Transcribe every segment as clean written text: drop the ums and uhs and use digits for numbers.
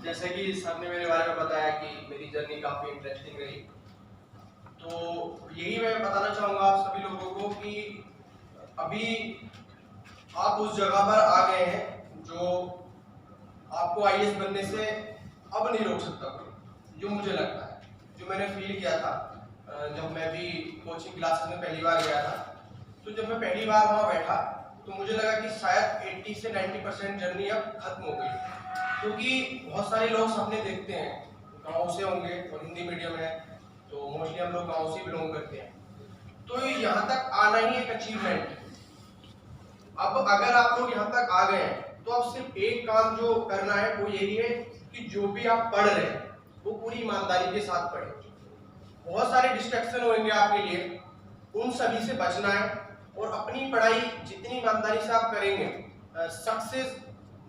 जैसे कि सर ने मेरे बारे में बताया कि मेरी जर्नी काफ़ी इंटरेस्टिंग रही, तो यही मैं बताना चाहूँगा आप सभी लोगों को कि अभी आप उस जगह पर आ गए हैं जो आपको आईएएस बनने से अब नहीं रोक सकता कोई, जो मुझे लगता है, जो मैंने फील किया था जब मैं भी कोचिंग क्लासेस में पहली बार गया था। तो जब मैं पहली बार वहाँ बैठा तो मुझे लगा कि शायद 80 से 90% जर्नी अब खत्म हो गई, क्योंकि बहुत सारे लोग सपने देखते हैं, गाँव से होंगे और हिंदी मीडियम है तो मोस्टली हम लोग गाँव से बिलोंग करते हैं, तो यहाँ तक आना ही एक अचीवमेंट। अब अगर आप लोग यहाँ तक आ गए हैं तो अब सिर्फ एक काम जो करना है वो यही है कि जो भी आप पढ़ रहे हैं वो पूरी ईमानदारी के साथ पढ़ें। बहुत सारे डिस्ट्रैक्शन होंगे आपके लिए, उन सभी से बचना है और अपनी पढ़ाई जितनी ईमानदारी से आप करेंगे सक्सेस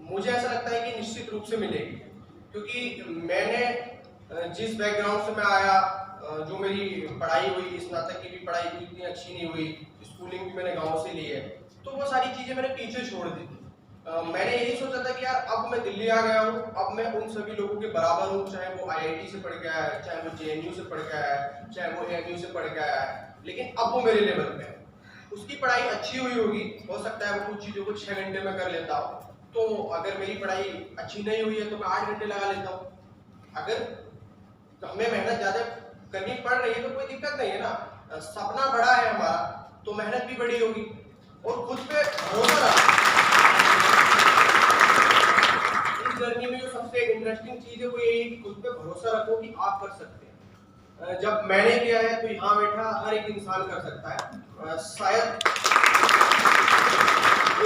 मुझे ऐसा लगता है कि निश्चित रूप से मिलेगी। क्योंकि मैंने जिस बैकग्राउंड से मैं आया, जो मेरी पढ़ाई हुई, स्नातक की भी पढ़ाई हुई इतनी अच्छी नहीं हुई, स्कूलिंग भी मैंने गांव से ली है, तो वो सारी चीजें मैंने पीछे छोड़ दी थी। मैंने यही सोचा था कि यार अब मैं दिल्ली आ गया हूँ, अब मैं उन सभी लोगों के बराबर हूँ, चाहे वो आईआईटी से पढ़ के आया है, चाहे वो जेएनयू से पढ़ के आया है, चाहे वो एएमयू से पढ़ के आया है, लेकिन अब वो मेरे लेवल पे है। उसकी पढ़ाई अच्छी हुई होगी, हो सकता है वो कुछ चीज़ों को 6 घंटे में कर लेता हो, तो अगर मेरी पढ़ाई अच्छी नहीं हुई है तो मैं 8 घंटे लगा लेता हूँ। अगर हमें मेहनत ज़्यादा करनी पड़ रही है तो कोई दिक्कत नहीं है ना, सपना बड़ा है हमारा तो मेहनत भी बड़ी होगी और खुद पे भरोसा रखना। इस जर्नी में जो सबसे इंटरेस्टिंग चीज़ है वो यही, खुद पे भरोसा रखो कि आप कर सकते हैं। जब मैंने किया है तो यहाँ बैठा हर एक इंसान कर सकता है। शायद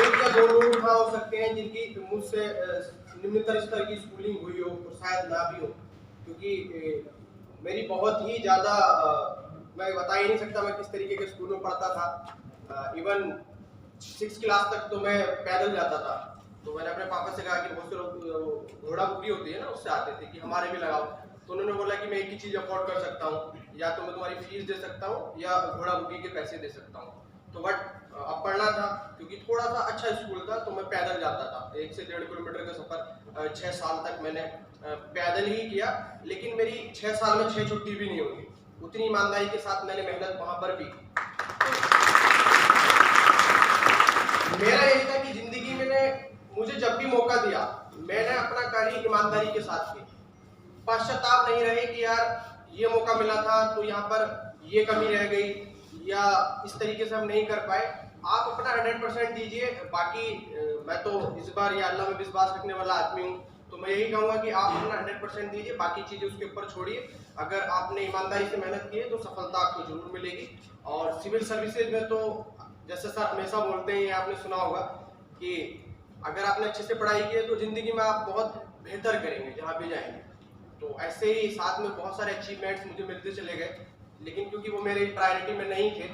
एक या दो लोग यहाँ हो सकते हैं जिनकी मुझसे निम्नतर स्तर की स्कूलिंग हुई हो और शायद ना भी हो, क्योंकि मेरी बहुत ही ज़्यादा मैं बता ही नहीं सकता मैं किस तरीके के स्कूल में पढ़ता था। इवन 6 क्लास तक तो मैं पैदल जाता था। तो मैंने अपने पापा से कहा कि बहुत से लोग घोड़ा बुकी होती है ना, उससे आते थे कि हमारे भी लगाओ, तो उन्होंने बोला कि मैं एक ही चीज़ अफोर्ड कर सकता हूँ, या तो मैं तुम्हारी फीस दे सकता हूँ या घोड़ा बुकी के पैसे दे सकता हूँ। तो बट अब पढ़ना था, क्योंकि थोड़ा सा अच्छा स्कूल था तो मैं पैदल जाता था। 1 से 1.5 किलोमीटर का सफ़र 6 साल तक मैंने पैदल ही किया, लेकिन मेरी 6 साल में 6 छुट्टी भी नहीं होगी। उतनी ईमानदारी के साथ मैंने मेहनत वहाँ पर भी। मेरा यही था कि जिंदगी में मुझे जब भी मौका दिया मैंने अपना कार्य ईमानदारी के साथ किया। पश्चाताप नहीं रहे कि यार ये मौका मिला था तो यहाँ पर ये कमी रह गई या इस तरीके से हम नहीं कर पाए। आप अपना 100% दीजिए। बाकी मैं तो इस बार या अल्लाह में विश्वास रखने वाला आदमी हूँ, तो मैं यही कहूँगा कि आप अपना 100% दीजिए, बाकी चीज़ें उसके ऊपर छोड़िए। अगर आपने ईमानदारी से मेहनत की है तो सफलता आपको जरूर मिलेगी। और सिविल सर्विसेज में तो जैसे सर हमेशा बोलते हैं, आपने सुना होगा कि अगर आपने अच्छे से पढ़ाई की है तो ज़िंदगी में आप बहुत बेहतर करेंगे जहाँ भी जाएंगे। तो ऐसे ही साथ में बहुत सारे अचीवमेंट्स मुझे मिलते चले गए, लेकिन क्योंकि वो मेरी प्रायोरिटी में नहीं थे